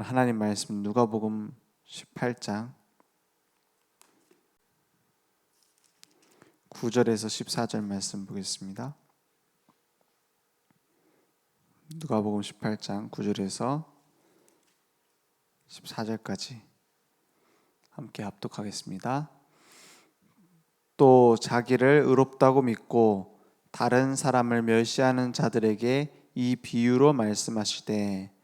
하나님 말씀 누가복음 18장 9절에서 14절 말씀 보겠습니다. 누가복음 18장 9절에서 14절까지 함께 합독하겠습니다. 또 자기를 의롭다고 믿고 다른 사람을 멸시하는 자들에게 이 비유로 말씀하시되,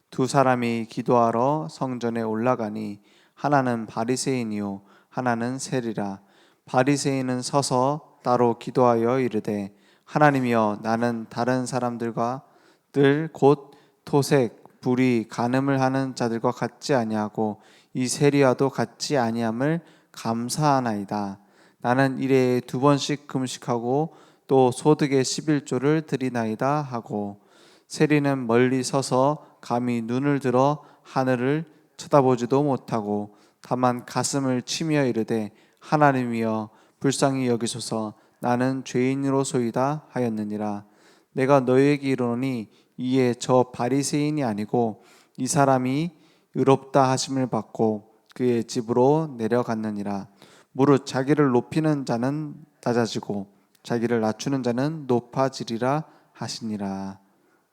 두 사람이 기도하러 성전에 올라가니 하나는 바리새인이요 하나는 세리라. 바리새인은 서서 따로 기도하여 이르되, 하나님이여, 나는 다른 사람들과 늘 곧 토색, 불의, 간음을 하는 자들과 같지 아니하고 이 세리와도 같지 아니함을 감사하나이다. 나는 일에 2번씩 금식하고 또 소득의 11조를 드리나이다 하고, 세리는 멀리 서서 감히 눈을 들어 하늘을 쳐다보지도 못하고 다만 가슴을 치며 이르되, 하나님이여, 불쌍히 여기소서, 나는 죄인으로소이다 하였느니라. 내가 너희에게 이르노니 이에 저 바리새인이 아니고 이 사람이 의롭다 하심을 받고 그의 집으로 내려갔느니라. 무릇 자기를 높이는 자는 낮아지고 자기를 낮추는 자는 높아지리라 하시니라.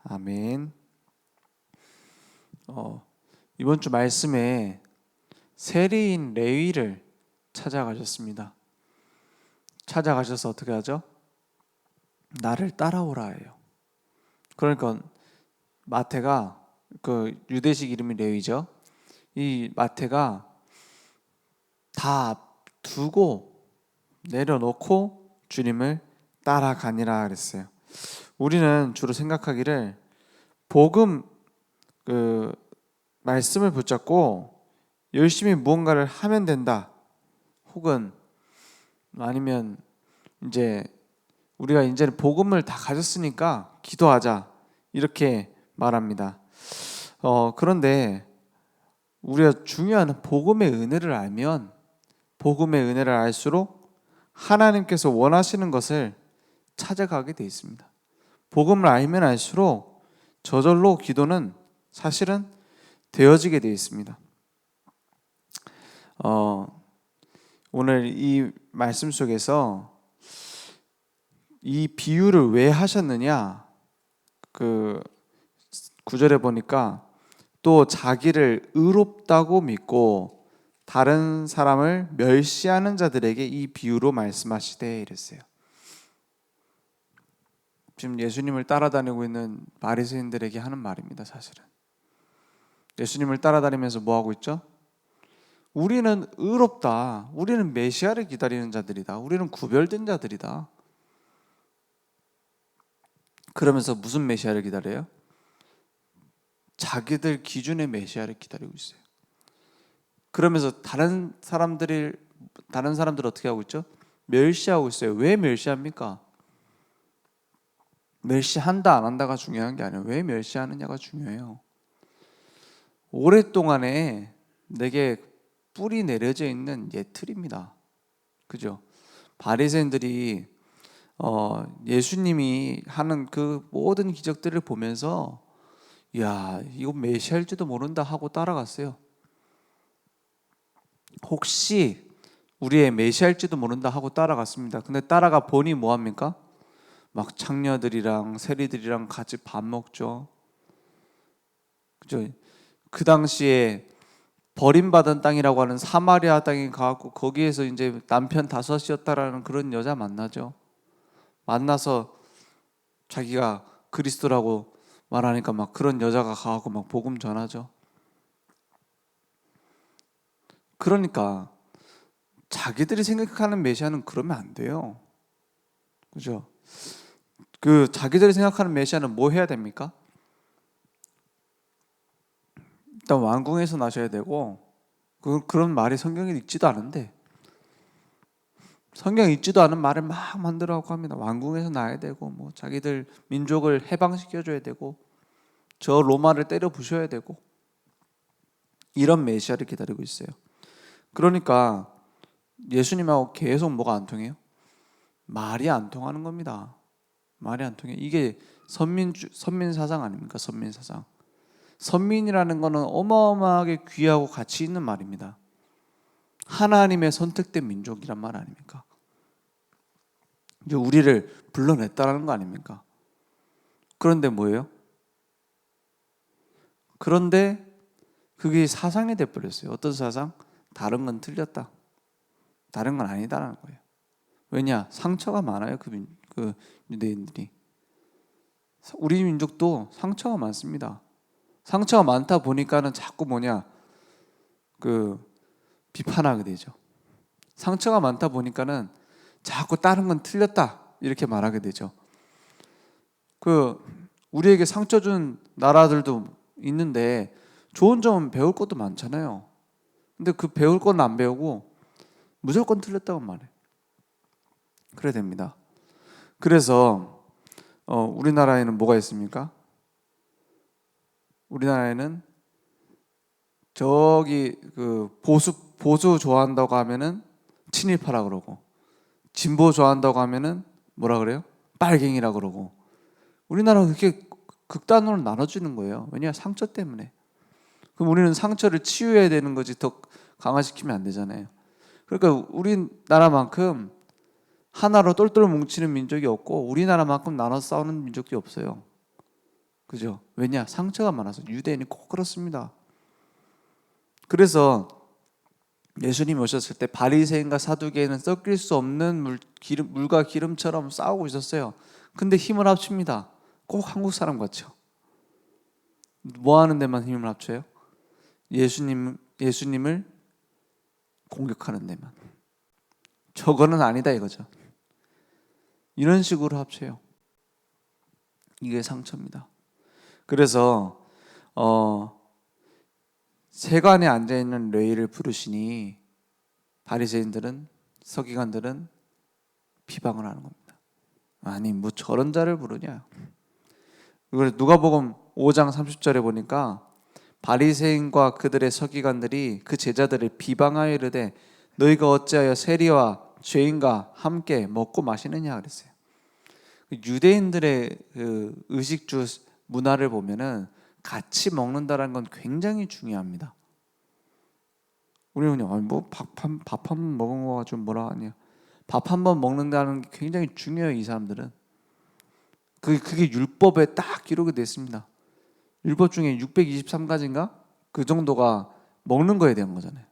아멘. 이번 주 말씀에 세리인 레위를 찾아가셨습니다. 찾아가셔서 어떻게 하죠? 나를 따라오라 해요. 그러니까 마태가, 그 유대식 이름이 레위죠. 이 마태가 다 두고 내려놓고 주님을 따라가니라 그랬어요. 우리는 주로 생각하기를 복음 말씀을 붙잡고 열심히 무언가를 하면 된다, 혹은 아니면 이제 우리가 이제는 복음을 다 가졌으니까 기도하자, 이렇게 말합니다. 그런데 우리가 중요한 복음의 은혜를 알면, 복음의 은혜를 알수록 하나님께서 원하시는 것을 찾아가게 돼 있습니다. 복음을 알면 알수록 저절로 기도는 사실은 되어지게 되어 있습니다. 오늘 이 말씀 속에서 이 비유를 왜 하셨느냐, 그 9절에 보니까 또 자기를 의롭다고 믿고 다른 사람을 멸시하는 자들에게 이 비유로 말씀하시되 이랬어요. 지금 예수님을 따라다니고 있는 바리새인들에게 하는 말입니다. 사실은 예수님을 따라다니면서 뭐 하고 있죠? 우리는 의롭다, 우리는 메시아를 기다리는 자들이다, 우리는 구별된 자들이다. 그러면서 무슨 메시아를 기다려요? 자기들 기준의 메시아를 기다리고 있어요. 그러면서 다른 사람들 어떻게 하고 있죠? 멸시하고 있어요. 왜 멸시합니까? 멸시한다 안 한다가 중요한 게 아니에요. 왜 멸시하느냐가 중요해요. 오랫동안에 내게 뿌리 내려져 있는 예틀입니다. 그죠? 바리새인들이 예수님이 하는 그 모든 기적들을 보면서, 야, 이거 메시아일지도 모른다 하고 따라갔어요. 혹시 우리의 메시아일지도 모른다 하고 따라갔습니다. 근데 따라가 보니 뭐합니까? 막 창녀들이랑 세리들이랑 같이 밥 먹죠. 그죠? 그 당시에 버림받은 땅이라고 하는 사마리아 땅에 가고 거기에서 이제 남편 5이었다라는 그런 여자 만나죠. 만나서 자기가 그리스도라고 말하니까 막 그런 여자가 가고 막 복음 전하죠. 그러니까 자기들이 생각하는 메시아는 그러면 안 돼요. 그죠? 그 자기들이 생각하는 메시아는 뭐 해야 됩니까? 일단 왕궁에서 나셔야 되고, 그런 말이 성경에 있지도 않은데, 성경에 있지도 않은 말을 막 만들어가고 합니다. 왕궁에서 나야 되고, 뭐 자기들 민족을 해방시켜줘야 되고, 저 로마를 때려 부셔야 되고, 이런 메시아를 기다리고 있어요. 그러니까 예수님하고 계속 뭐가 안 통해요? 말이 안 통하는 겁니다. 말이 안 통해. 이게 선민 사상 아닙니까? 선민 사상. 선민이라는 것은 어마어마하게 귀하고 가치 있는 말입니다. 하나님의 선택된 민족이란 말 아닙니까? 이제 우리를 불러냈다라는 거 아닙니까? 그런데 뭐예요? 그런데 그게 사상이 돼버렸어요. 어떤 사상? 다른 건 틀렸다. 다른 건 아니다라는 거예요. 왜냐? 상처가 많아요. 그 유대인들이. 우리 민족도 상처가 많습니다. 상처가 많다 보니까는 자꾸 비판하게 되죠. 상처가 많다 보니까는 자꾸 다른 건 틀렸다 이렇게 말하게 되죠. 우리에게 상처 준 나라들도 있는데 좋은 점 배울 것도 많잖아요. 근데 그 배울 건 안 배우고 무조건 틀렸다고 말해. 그래야 됩니다. 그래서 우리나라에는 뭐가 있습니까? 우리나라에는 저기 보수 좋아한다고 하면은 친일파라 그러고, 진보 좋아한다고 하면은 뭐라 그래요? 빨갱이라 그러고. 우리나라가 그렇게 극단으로 나눠지는 거예요. 왜냐? 상처 때문에. 그럼 우리는 상처를 치유해야 되는 거지 더 강화시키면 안 되잖아요. 그러니까 우리나라만큼 하나로 똘똘 뭉치는 민족이 없고 우리나라만큼 나눠 싸우는 민족이 없어요. 그죠? 왜냐? 상처가 많아서. 유대인이 꼭 그렇습니다. 그래서 예수님이 오셨을 때 바리새인과 사두개인은 섞일 수 없는 물과 기름처럼 싸우고 있었어요. 근데 힘을 합칩니다. 꼭 한국 사람 같죠? 뭐 하는 데만 힘을 합쳐요? 예수님을 공격하는 데만. 저거는 아니다 이거죠. 이런 식으로 합쳐요. 이게 상처입니다. 그래서 세관에 앉아있는 레위를 부르시니 바리새인들은, 서기관들은 비방을 하는 겁니다. 아니 뭐 저런 자를 부르냐. 이걸 누가복음 5장 30절에 보니까 바리새인과 그들의 서기관들이 그 제자들을 비방하여 이르되 너희가 어찌하여 세리와 죄인과 함께 먹고 마시느냐 그랬어요. 유대인들의 그 의식주 문화를 보면은 같이 먹는다는 건 굉장히 중요합니다. 우리는 밥 한 번 먹은 거 가지고 뭐라 하냐. 밥 한 번 먹는다는 게 굉장히 중요해요. 이 사람들은. 그게 율법에 딱 기록이 됐습니다. 율법 중에 623가지인가? 그 정도가 먹는 거에 대한 거잖아요.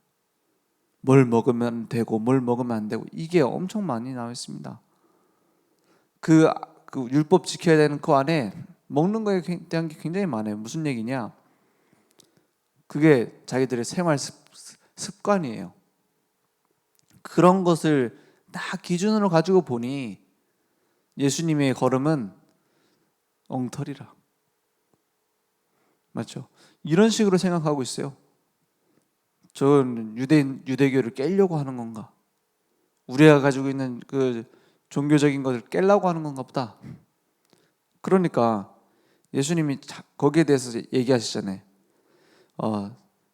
뭘 먹으면 되고 뭘 먹으면 안 되고 이게 엄청 많이 나와 있습니다. 그 율법 지켜야 되는 그 안에 먹는 거에 대한 게 굉장히 많아요. 무슨 얘기냐? 그게 자기들의 생활 습관이에요. 그런 것을 딱 기준으로 가지고 보니 예수님의 걸음은 엉터리라. 맞죠? 이런 식으로 생각하고 있어요. 저는 유대교를 깨려고 하는 건가? 우리가 가지고 있는 그 종교적인 것을 깨려고 하는 건가 보다. 그러니까 예수님이 거기에 대해서 얘기하시잖아요.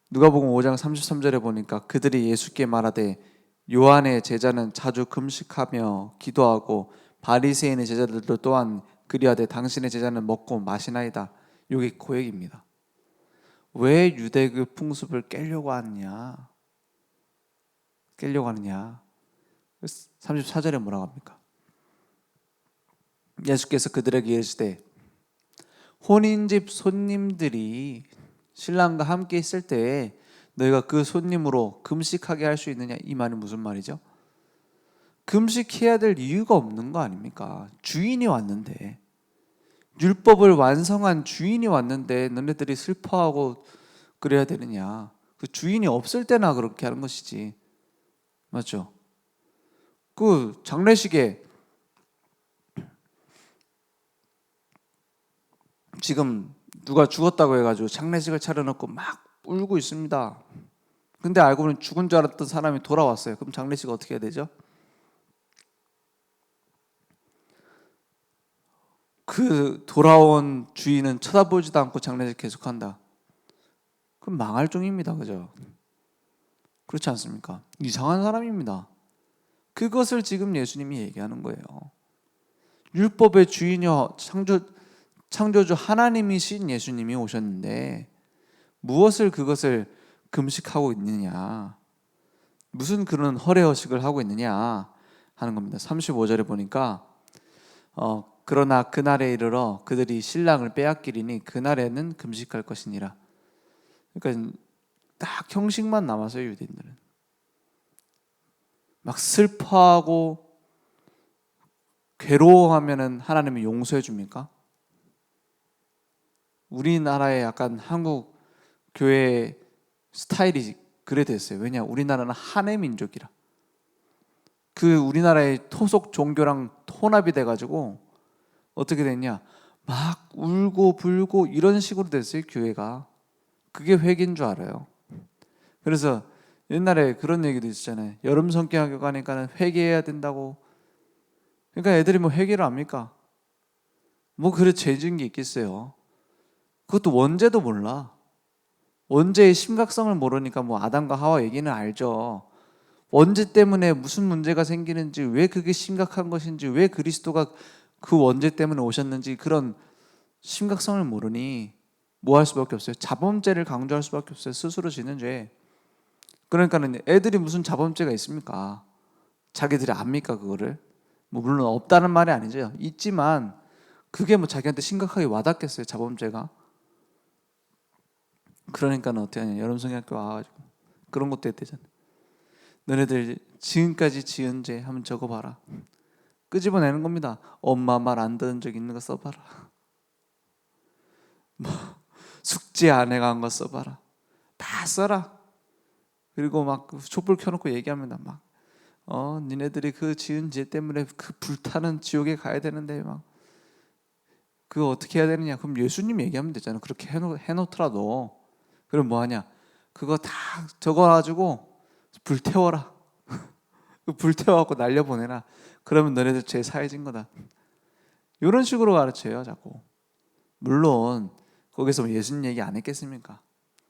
누가복음 5장 33절에 보니까 그들이 예수께 말하되 요한의 제자는 자주 금식하며 기도하고 바리새인의 제자들도 또한 그리하되 당신의 제자는 먹고 마시나이다. 이게 고백입니다. 왜 유대교 풍습을 깨려고 하느냐? 34절에 뭐라고 합니까? 예수께서 그들에게 이르시되 혼인집 손님들이 신랑과 함께 있을 때에 너희가 그 손님으로 금식하게 할 수 있느냐? 이 말이 무슨 말이죠? 금식해야 될 이유가 없는 거 아닙니까? 주인이 왔는데, 율법을 완성한 주인이 왔는데 너네들이 슬퍼하고 그래야 되느냐? 그 주인이 없을 때나 그렇게 하는 것이지. 맞죠? 그 장례식에 지금 누가 죽었다고 해가지고 장례식을 차려놓고 막 울고 있습니다. 근데 알고 보니 죽은 줄 알았던 사람이 돌아왔어요. 그럼 장례식 어떻게 해야 되죠? 그 돌아온 주인은 쳐다보지도 않고 장례식 계속한다. 그럼 망할 종입니다. 그죠? 그렇지 않습니까? 이상한 사람입니다. 그것을 지금 예수님이 얘기하는 거예요. 율법의 주인이여 창조주 하나님이신 예수님이 오셨는데 무엇을 그것을 금식하고 있느냐, 무슨 그런 허례허식을 하고 있느냐 하는 겁니다. 35절에 보니까 그러나 그날에 이르러 그들이 신랑을 빼앗기리니 그날에는 금식할 것이니라. 그러니까 딱 형식만 남았어요. 유대인들은 막 슬퍼하고 괴로워하면은 하나님이 용서해 줍니까? 우리나라의 약간 한국 교회 스타일이 그래 됐어요. 왜냐? 우리나라는 한해 민족이라. 그 우리나라의 토속 종교랑 혼합이 돼가지고 어떻게 됐냐? 막 울고 불고 이런 식으로 됐어요. 교회가. 그게 회개인 줄 알아요. 그래서 옛날에 그런 얘기도 있었잖아요. 여름 성경학교 가니까는 회개해야 된다고. 그러니까 애들이 뭐 회개를 합니까? 뭐 그래 죄 지은 게 있겠어요. 그것도 원죄도 몰라. 원죄의 심각성을 모르니까 뭐 아담과 하와 얘기는 알죠. 원죄 때문에 무슨 문제가 생기는지, 왜 그게 심각한 것인지, 왜 그리스도가 그 원죄 때문에 오셨는지 그런 심각성을 모르니 뭐 할 수밖에 없어요. 자범죄를 강조할 수밖에 없어요. 스스로 짓는 죄. 그러니까는 애들이 무슨 자범죄가 있습니까? 자기들이 압니까 그거를? 뭐 물론 없다는 말이 아니죠. 있지만 그게 뭐 자기한테 심각하게 와닿겠어요, 자범죄가? 그러니까는 어떻게 하냐, 여름성경학교 와가지고 그런 것도 했대잖아. 너네들 지금까지 지은 죄 한번 적어봐라. 끄집어내는 겁니다. 엄마 말 안 듣은 적 있는 거 써봐라. 뭐 숙제 안 해간 거 써봐라. 다 써라. 그리고 막 촛불 켜놓고 얘기합니다. 막 니네들이 그 지은 죄 때문에 그 불타는 지옥에 가야 되는데 막 그거 어떻게 해야 되느냐? 그럼 예수님 얘기하면 되잖아. 그렇게 해놓더라도. 그럼 뭐 하냐? 그거 다 적어가지고 불태워라. 불태워갖고 날려보내라. 그러면 너네들 죄 사해진 거다. 이런 식으로 가르쳐요, 자꾸. 물론 거기서 뭐 예수님 얘기 안 했겠습니까?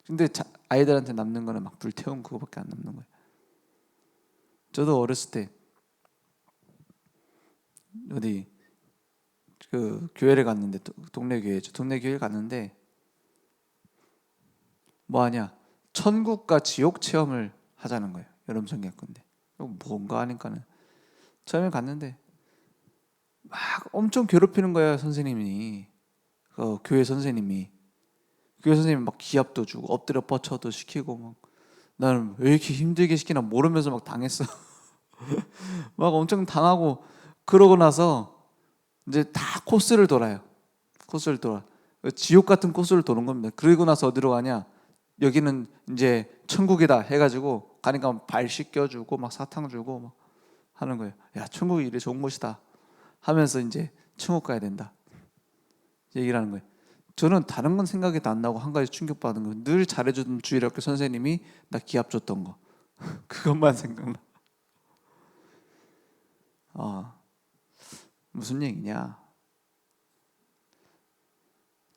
근데 아이들한테 남는 거는 막 불태운 그거밖에 안 남는 거예요. 저도 어렸을 때 어디 그 교회를 갔는데, 동네 교회죠. 동네 교회를 갔는데 뭐 하냐? 천국과 지옥 체험을 하자는 거예요. 여름 성경학교인데 뭔가 하니까는 처음에 갔는데 막 엄청 괴롭히는 거예요. 선생님이, 교회 선생님이 막 기합도 주고 엎드려 뻗쳐도 시키고 막. 나는 왜 이렇게 힘들게 시키나 모르면서 막 당했어. 막 엄청 당하고. 그러고 나서 이제 다 코스를 돌아요. 코스를 돌아. 지옥 같은 코스를 도는 겁니다. 그리고 나서 어디로 가냐? 여기는 이제 천국이다 해가지고 가니까 발 씻겨주고 막 사탕 주고 막 하는 거예요. 야, 천국이 이래 좋은 곳이다 하면서 이제 천국 가야 된다 얘기를 하는 거예요. 저는 다른 건 생각이 안 나고 한 가지 충격받은 거, 늘 잘해주던 주일학교 선생님이 나 기합 줬던 거. 그것만 생각나. 무슨 얘기냐?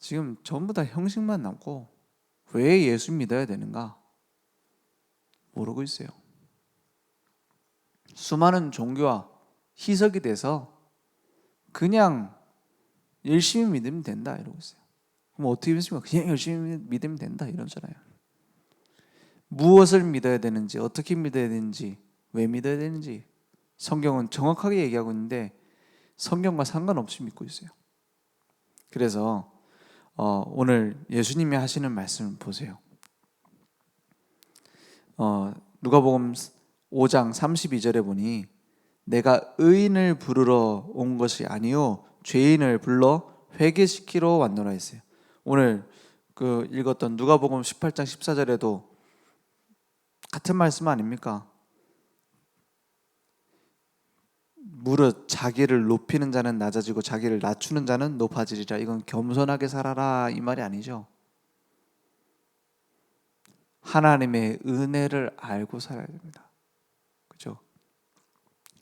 지금 전부 다 형식만 남고 왜 예수 믿어야 되는가 모르고 있어요. 수많은 종교와 희석이 돼서 그냥 열심히 믿으면 된다 이러고 있어요. 그럼 어떻게 믿습니까? 그냥 열심히 믿으면 된다 이러잖아요. 무엇을 믿어야 되는지, 어떻게 믿어야 되는지, 왜 믿어야 되는지 성경은 정확하게 얘기하고 있는데 성경과 상관없이 믿고 있어요. 그래서 오늘 예수님이 하시는 말씀을 보세요. 누가복음 5장 32절에 보니 내가 의인을 부르러 온 것이 아니요 죄인을 불러 회개시키러 왔노라 했어요. 오늘 그 읽었던 누가복음 18장 14절에도 같은 말씀 아닙니까? 무릇 자기를 높이는 자는 낮아지고 자기를 낮추는 자는 높아지리라. 이건 겸손하게 살아라 이 말이 아니죠. 하나님의 은혜를 알고 살아야 됩니다. 그렇죠?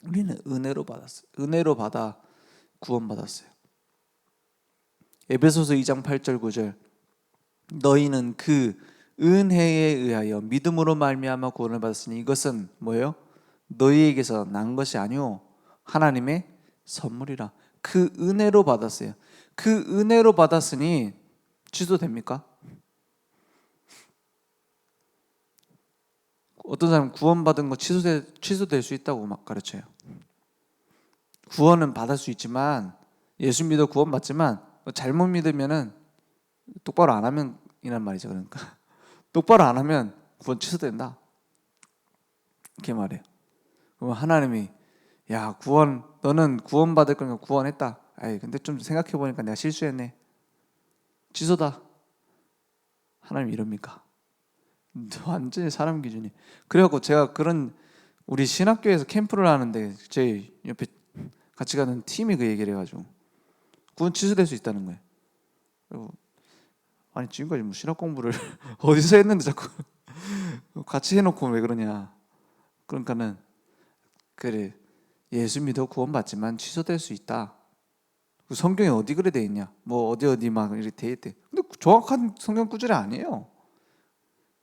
우리는 은혜로 받았어요. 은혜로 받아 구원받았어요. 에베소서 2장 8절 9절 너희는 그 은혜에 의하여 믿음으로 말미암아 구원을 받았으니 이것은 뭐예요? 너희에게서 난 것이 아니오 하나님의 선물이라. 그 은혜로 받았어요. 그 은혜로 받았으니 취소됩니까? 어떤 사람은 구원받은 거 취소될 수 있다고 막 가르쳐요. 구원은 받을 수 있지만, 예수 믿어 구원받지만 잘못 믿으면은 똑바로 안 하면 이란 말이죠. 그러니까 똑바로 안 하면 구원 취소된다, 이렇게 말해요. 그럼 하나님이 야, 너는 구원받을 거니까 구원했다. 아이, 근데 좀 생각해 보니까 내가 실수했네, 취소다. 하나님 이럽니까? 완전히 사람 기준이. 그래갖고 제가 우리 신학교에서 캠프를 하는데 제 옆에 같이 가는 팀이 그 얘기를 해가지고 구원 취소될 수 있다는 거예요. 그리고 아니, 지금까지 뭐 신학 공부를 어디서 했는데 자꾸 같이 해놓고 왜 그러냐. 그러니까는 그래, 예수 믿어 구원받지만 취소될 수 있다. 성경에 어디 그래 돼 있냐? 뭐 어디 막 이렇게 돼 있대. 근데 정확한 성경 구절이 아니에요.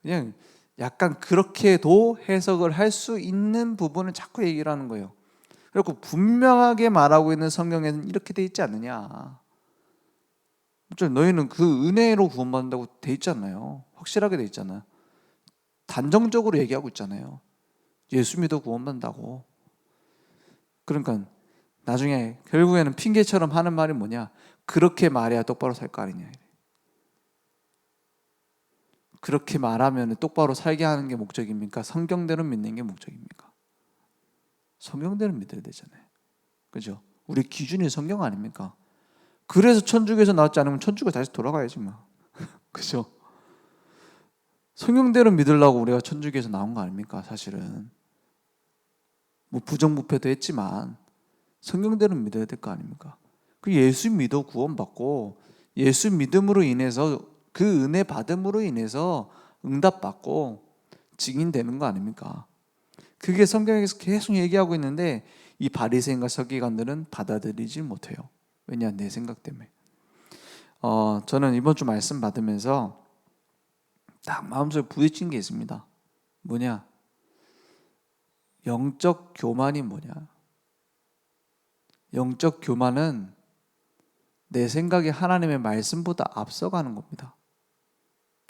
그냥 약간 그렇게도 해석을 할 수 있는 부분을 자꾸 얘기를 하는 거예요. 그리고 분명하게 말하고 있는 성경에는 이렇게 돼 있지 않느냐. 너희는 그 은혜로 구원받는다고 돼 있잖아요. 확실하게 돼 있잖아요. 단정적으로 얘기하고 있잖아요. 예수 믿어 구원받는다고. 그러니까 나중에 결국에는 핑계처럼 하는 말이 뭐냐? 그렇게 말해야 똑바로 살 거 아니냐. 그렇게 말하면 똑바로 살게 하는 게 목적입니까? 성경대로 믿는 게 목적입니까? 성경대로 믿어야 되잖아요. 그죠? 우리 기준이 성경 아닙니까? 그래서 천주교에서 나왔지 않으면 천주교 다시 돌아가야지 뭐. 그죠? 성경대로 믿으려고 우리가 천주교에서 나온 거 아닙니까? 사실은 뭐 부정부패도 했지만 성경대로 믿어야 될 거 아닙니까? 그 예수 믿어 구원받고, 예수 믿음으로 인해서 그 은혜 받음으로 인해서 응답받고 증인되는 거 아닙니까? 그게 성경에서 계속 얘기하고 있는데 이 바리새인과 서기관들은 받아들이지 못해요. 왜냐? 내 생각 때문에. 저는 이번 주 말씀 받으면서 딱 마음속에 부딪힌 게 있습니다. 뭐냐? 영적 교만이 뭐냐? 영적 교만은 내 생각에 하나님의 말씀보다 앞서가는 겁니다.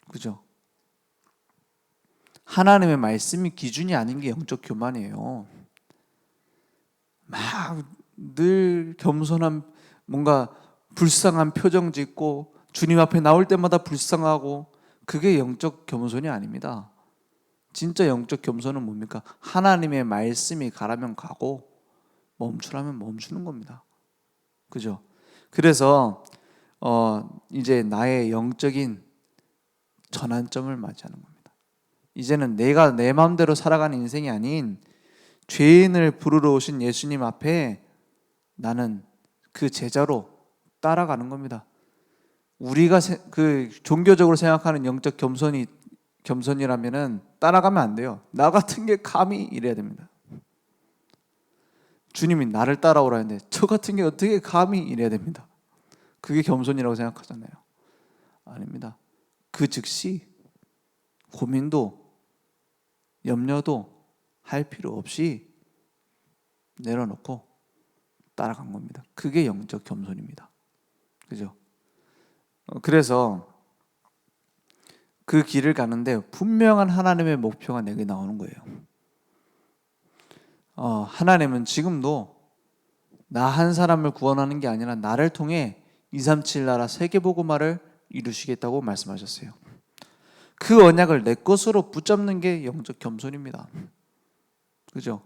그죠? 하나님의 말씀이 기준이 아닌 게 영적 교만이에요. 막 늘 겸손한, 뭔가 불쌍한 표정 짓고 주님 앞에 나올 때마다 불쌍하고, 그게 영적 겸손이 아닙니다. 진짜 영적 겸손은 뭡니까? 하나님의 말씀이 가라면 가고 멈추라면 멈추는 겁니다. 그죠? 그래서 이제 나의 영적인 전환점을 맞이하는 겁니다. 이제는 내가 내 마음대로 살아가는 인생이 아닌 죄인을 부르러 오신 예수님 앞에 나는 그 제자로 따라가는 겁니다. 우리가 그 종교적으로 생각하는 영적 겸손이라면은 따라가면 안 돼요. 나 같은 게 감히 이래야 됩니다. 주님이 나를 따라오라 했는데 저 같은 게 어떻게 감히 이래야 됩니다. 그게 겸손이라고 생각하잖아요. 아닙니다. 그 즉시 고민도 염려도 할 필요 없이 내려놓고 따라간 겁니다. 그게 영적 겸손입니다. 그죠? 그래서 그 길을 가는데 분명한 하나님의 목표가 내게 나오는 거예요. 하나님은 지금도 나 한 사람을 구원하는 게 아니라 나를 통해 237 나라 세계복음화를 이루시겠다고 말씀하셨어요. 그 언약을 내 것으로 붙잡는 게 영적 겸손입니다. 그죠?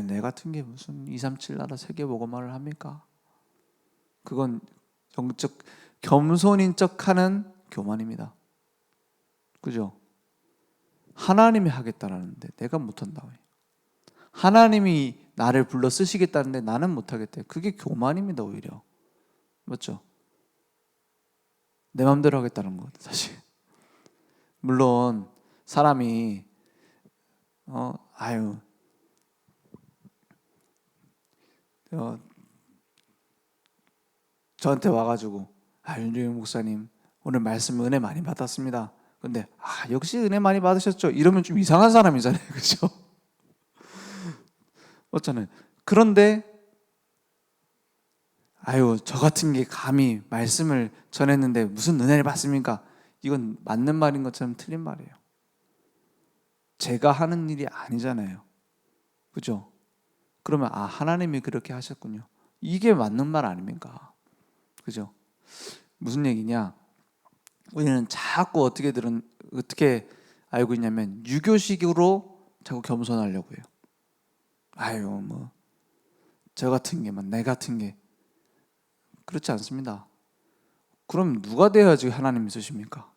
내 같은 게 무슨 237 나라 세계복음화를 합니까? 그건 영적 겸손인 척하는 교만입니다. 그죠? 하나님이 하겠다라는데 내가 못한다고 해요. 하나님이 나를 불러 쓰시겠다는데 나는 못하겠대. 그게 교만입니다, 오히려. 맞죠? 내 마음대로 하겠다는 것, 사실. 물론 사람이 저한테 와가지고 윤종영 목사님 오늘 말씀 은혜 많이 받았습니다. 근데 역시 은혜 많이 받으셨죠? 이러면 좀 이상한 사람이잖아요. 그렇죠? 어쩌네. 그런데 저 같은 게 감히 말씀을 전했는데 무슨 은혜를 받습니까? 이건 맞는 말인 것처럼 틀린 말이에요. 제가 하는 일이 아니잖아요. 그죠? 그러면 하나님이 그렇게 하셨군요. 이게 맞는 말 아닙니까? 그죠? 무슨 얘기냐? 우리는 자꾸 어떻게 알고 있냐면 유교식으로 자꾸 겸손하려고 해요. 아유 뭐 저 같은 게만 내 같은 게 그렇지 않습니다. 그럼 누가 돼야지 하나님이 쓰십니까?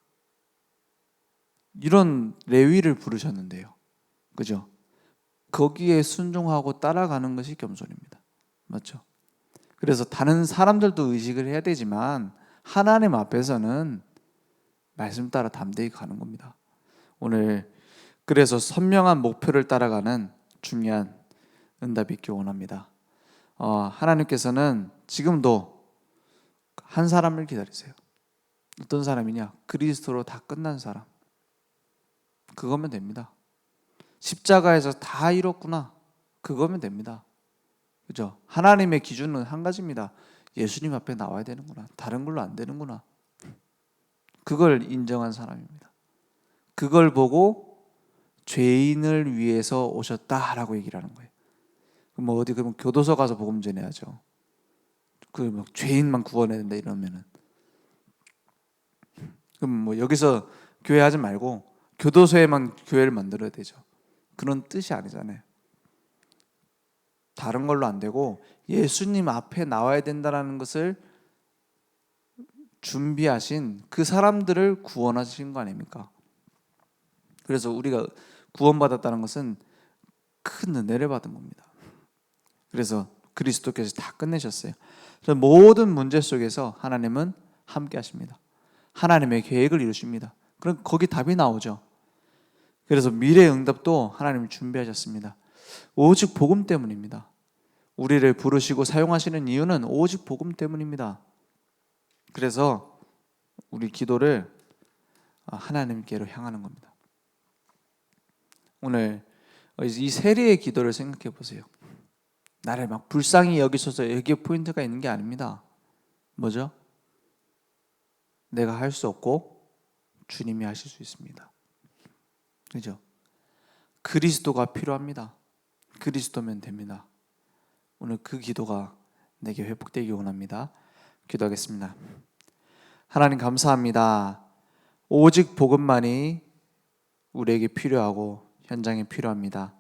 이런 레위를 부르셨는데요. 그죠? 거기에 순종하고 따라가는 것이 겸손입니다. 맞죠? 그래서 다른 사람들도 의식을 해야 되지만 하나님 앞에서는 말씀 따라 담대히 가는 겁니다. 오늘 그래서 선명한 목표를 따라가는 중요한 응답이 있기 원합니다. 하나님께서는 지금도 한 사람을 기다리세요. 어떤 사람이냐? 그리스도로 다 끝난 사람. 그거면 됩니다. 십자가에서 다 이뤘구나. 그거면 됩니다. 그죠? 하나님의 기준은 한 가지입니다. 예수님 앞에 나와야 되는구나. 다른 걸로 안 되는구나. 그걸 인정한 사람입니다. 그걸 보고 죄인을 위해서 오셨다라고 얘기를 하는 거예요. 뭐 어디 그러면 교도소 가서 복음 전해야죠. 그 죄인만 구원해야 된다 이러면은 그럼 뭐 여기서 교회 하지 말고 교도소에만 교회를 만들어야 되죠. 그런 뜻이 아니잖아요. 다른 걸로 안 되고 예수님 앞에 나와야 된다는 것을 준비하신 그 사람들을 구원하신 거 아닙니까? 그래서 우리가 구원받았다는 것은 큰 은혜를 받은 겁니다. 그래서 그리스도께서 다 끝내셨어요. 그래서 모든 문제 속에서 하나님은 함께 하십니다. 하나님의 계획을 이루십니다. 그럼 거기 답이 나오죠. 그래서 미래의 응답도 하나님이 준비하셨습니다. 오직 복음 때문입니다. 우리를 부르시고 사용하시는 이유는 오직 복음 때문입니다. 그래서 우리 기도를 하나님께로 향하는 겁니다. 오늘 이 세례의 기도를 생각해 보세요. 나를 막 불쌍히 여기소서 여기에 포인트가 있는 게 아닙니다. 뭐죠? 내가 할 수 없고 주님이 하실 수 있습니다. 그죠? 그리스도가 필요합니다. 그리스도면 됩니다. 오늘 그 기도가 내게 회복되기 원합니다. 기도하겠습니다. 하나님 감사합니다. 오직 복음만이 우리에게 필요하고 현장에 필요합니다.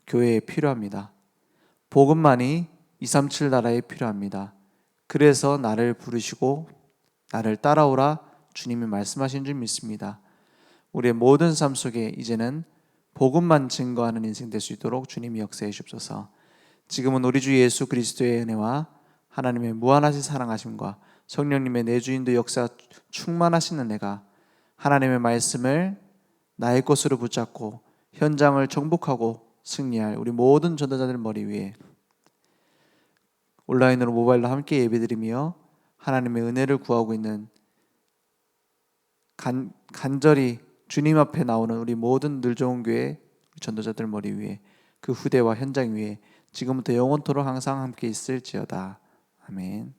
교회에 필요합니다. 복음만이 237 나라에 필요합니다. 그래서 나를 부르시고 나를 따라오라 주님이 말씀하신 줄 믿습니다. 우리의 모든 삶 속에 이제는 복음만 증거하는 인생 될 수 있도록 주님이 역사해 주옵소서. 지금은 우리 주 예수 그리스도의 은혜와 하나님의 무한하신 사랑하심과 성령님의 내주인도 역사 충만하신 은혜가 하나님의 말씀을 나의 것으로 붙잡고 현장을 정복하고 승리할 우리 모든 전도자들 머리 위에 온라인으로 모바일로 함께 예배드리며 하나님의 은혜를 구하고 있는 간절히 주님 앞에 나오는 우리 모든 늘 좋은 교회 전도자들 머리 위에 그 후대와 현장 위에 지금부터 영원토록 항상 함께 있을지어다. 아멘.